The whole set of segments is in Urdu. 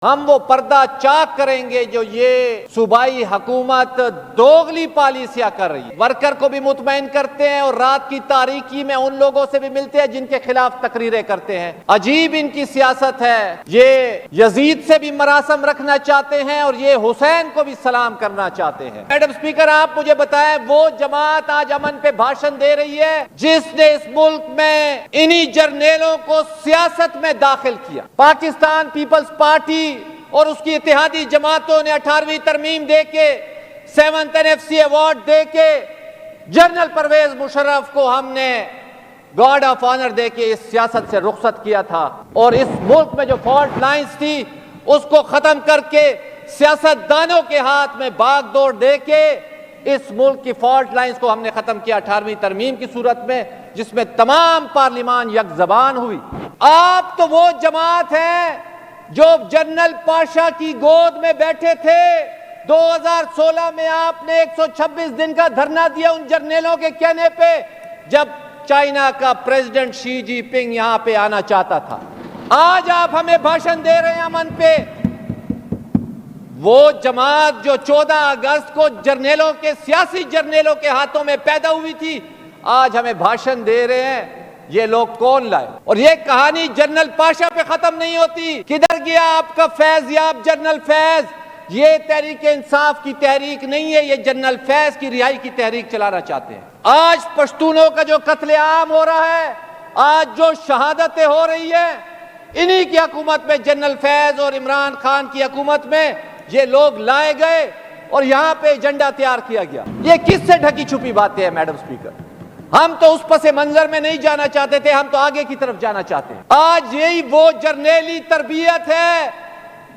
ہم وہ پردہ چاک کریں گے جو یہ صوبائی حکومت دوغلی پالیسیاں کر رہی ہے، ورکر کو بھی مطمئن کرتے ہیں اور رات کی تاریکی میں ان لوگوں سے بھی ملتے ہیں جن کے خلاف تقریریں کرتے ہیں۔ عجیب ان کی سیاست ہے، یہ یزید سے بھی مراسم رکھنا چاہتے ہیں اور یہ حسین کو بھی سلام کرنا چاہتے ہیں۔ میڈم سپیکر، آپ مجھے بتائیں وہ جماعت آج امن پہ بھاشن دے رہی ہے جس نے اس ملک میں انہی جرنیلوں کو سیاست میں داخل کیا۔ پاکستان پیپلز پارٹی اور اس کی اتحادی جماعتوں نے 18ویں ترمیم دے کے 7th NFC ایوارڈ دے کے جنرل پرویز مشرف کو ہم نے گارڈ آف آنر دے کے اس سیاست سے رخصت کیا تھا، اور اس ملک میں جو فالٹ لائنز تھی اس کو ختم کر کے سیاست دانوں کے ہاتھ میں باغ دوڑ دے کے اس ملک کی فالٹ لائنز کو ہم نے ختم کیا 18ویں ترمیم کی صورت میں، جس میں تمام پارلیمان یک زبان ہوئی۔ آپ تو وہ جماعت ہیں جو جنرل پاشا کی گود میں بیٹھے تھے۔ 2016 میں آپ نے 126 دن کا دھرنا دیا ان جرنیلوں کے کہنے پہ، جب چائنا کا پریزیڈنٹ شی جی پنگ یہاں پہ آنا چاہتا تھا۔ آج آپ ہمیں بھاشن دے رہے ہیں امن پہ۔ وہ جماعت جو 14 اگست کو جرنیلوں کے سیاسی جرنیلوں کے ہاتھوں میں پیدا ہوئی تھی، آج ہمیں بھاشن دے رہے ہیں۔ یہ لوگ کون لائے؟ اور یہ کہانی جنرل پاشا پہ ختم نہیں ہوتی۔ کدھر گیا آپ کا فیض یاب جنرل فیض؟ یہ تحریک انصاف کی تحریک نہیں ہے، یہ جنرل فیض کی رہائی کی تحریک چلانا چاہتے ہیں۔ آج پشتونوں کا جو قتل عام ہو رہا ہے، آج جو شہادتیں ہو رہی ہیں، انہی کی حکومت میں، جنرل فیض اور عمران خان کی حکومت میں یہ لوگ لائے گئے اور یہاں پہ ایجنڈا تیار کیا گیا۔ یہ کس سے ڈھکی چھپی باتیں ہیں میڈم سپیکر؟ ہم تو اس پس منظر میں نہیں جانا چاہتے تھے، ہم تو آگے کی طرف جانا چاہتے ہیں۔ آج یہی وہ جرنیلی تربیت ہے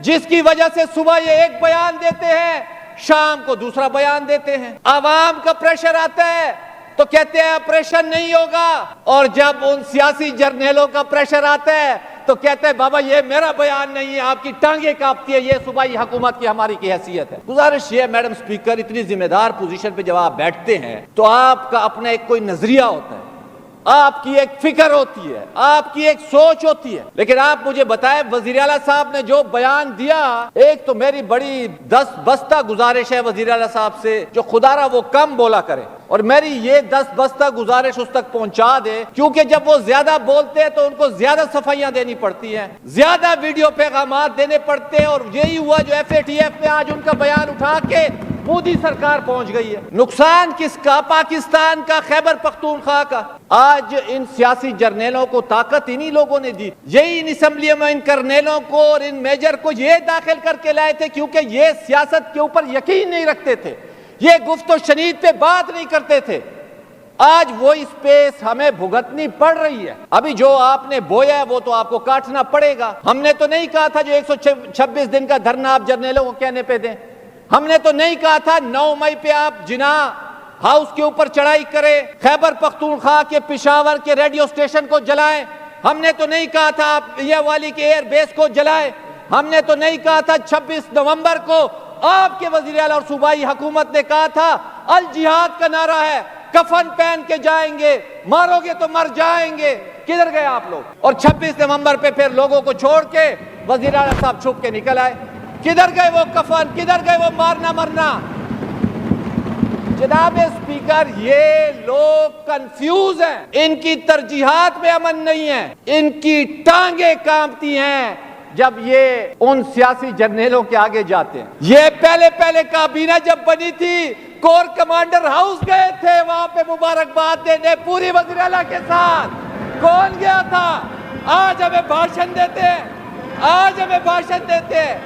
جس کی وجہ سے صبح یہ ایک بیان دیتے ہیں، شام کو دوسرا بیان دیتے ہیں۔ عوام کا پریشر آتا ہے تو کہتے ہیں آپریشن نہیں ہوگا، اور جب ان سیاسی جرنیلوں کا پریشر آتا ہے تو کہتے ہیں بابا یہ میرا بیان نہیں ہے، آپ کی ٹانگیں کانپتی ہے، یہ صوبائی حکومت کی ہماری کی حیثیت ہے۔ گزارش یہ ہے میڈم سپیکر، اتنی ذمہ دار پوزیشن پہ جب آپ بیٹھتے ہیں تو آپ کا اپنا ایک کوئی نظریہ ہوتا ہے، آپ کی ایک فکر ہوتی ہے، آپ کی ایک سوچ ہوتی ہے۔ لیکن آپ مجھے بتائیں، وزیر اعلیٰ صاحب نے جو بیان دیا، ایک تو میری بڑی 10 بستہ گزارش ہے وزیر اعلیٰ صاحب سے جو خدا را وہ کم بولا کرے، اور میری یہ 10 بستہ گزارش اس تک پہنچا دے، کیونکہ جب وہ زیادہ بولتے ہیں تو ان کو زیادہ صفائیاں دینی پڑتی ہیں، زیادہ ویڈیو پیغامات دینے پڑتے ہیں، اور یہی ہوا جو FATF میں آج ان کا بیان اٹھا کے مودی سرکار پہنچ گئی ہے۔ نقصان کس کا؟ پاکستان کا، خیبر پختونخوا کا۔ آج ان سیاسی جرنیلوں کو طاقت انہی لوگوں نے دی، یہی ان اسمبلیوں میں ان کرنیلوں کو اور ان میجر کو یہ داخل کر کے لائے تھے کیونکہ یہ سیاست کے اوپر یقین نہیں رکھتے تھے، یہ گفت و شنید پہ بات نہیں کرتے تھے۔ آج وہ اسپیس ہمیں بھگتنی پڑ رہی ہے۔ ابھی جو آپ نے بویا ہے وہ تو آپ کو کاٹنا پڑے گا۔ ہم نے تو نہیں کہا تھا جو 126 دن کا دھرنا آپ جرنیلوں کو کہنے پہ دیں، ہم نے تو نہیں کہا تھا 9 مئی پہ آپ جناح ہاؤس کے اوپر چڑھائی کریں، خیبر پختونخوا کے پشاور کے ریڈیو سٹیشن کو جلائیں، ہم نے تو نہیں کہا تھا آپ والی کے ایئر بیس کو جلائیں، ہم نے تو نہیں کہا تھا 26 نومبر کو آپ کے وزیر اعلیٰ اور صوبائی حکومت نے کہا تھا الجہاد کا نعرہ ہے، کفن پہن کے جائیں گے، مارو گے تو مر جائیں گے۔ کدھر گئے آپ لوگ؟ اور 26 نومبر پہ پھر لوگوں کو چھوڑ کے وزیر اعلیٰ صاحب چھپ کے نکل آئے۔ کدھر گئے وہ کفن؟ کدھر گئے وہ مارنا مرنا؟ جناب اسپیکر، یہ لوگ کنفیوز ہیں، ان کی ترجیحات میں امن نہیں ہے، ان کی ٹانگیں کانپتی ہیں جب یہ ان سیاسی جرنیلوں کے آگے جاتے ہیں۔ یہ پہلے کابینہ جب بنی تھی، کور کمانڈر ہاؤس گئے تھے وہاں پہ مبارکباد دینے پوری وزیر اعلیٰ کے ساتھ۔ کون گیا تھا؟ آج ہمیں بھاشن دیتے ہیں، آج ہمیں بھاشن دیتے ہیں۔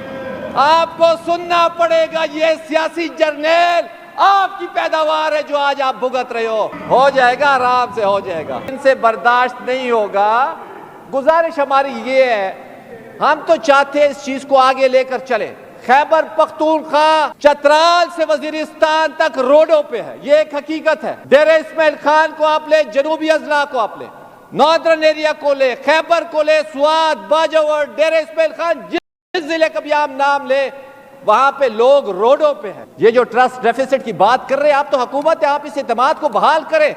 آپ کو سننا پڑے گا، یہ سیاسی جرنیل آپ کی پیداوار ہے جو آج آپ بھگت رہے ہو جائے گا، آرام سے ہو جائے گا، ان سے برداشت نہیں ہوگا۔ گزارش ہماری یہ ہے، ہم تو چاہتے ہیں اس چیز کو آگے لے کر چلیں۔ خیبر پختونخوا چترال سے وزیرستان تک روڈوں پہ ہے، یہ ایک حقیقت ہے۔ ڈیرہ اسماعیل خان کو آپ لیں، جنوبی اضلاع کو آپ لیں، ناردرن ایریا کو لیں، خیبر کو لیں، سوات، باجوڑ، ڈیرہ اسماعیل خان، جس ضلع کا بھی آپ نام لیں، وہاں پہ لوگ روڈوں پہ ہیں۔ یہ جو ٹرسٹ ڈیفیسٹ کی بات کر رہے ہیں، آپ تو حکومت ہے، آپ اس اعتماد کو بحال کریں۔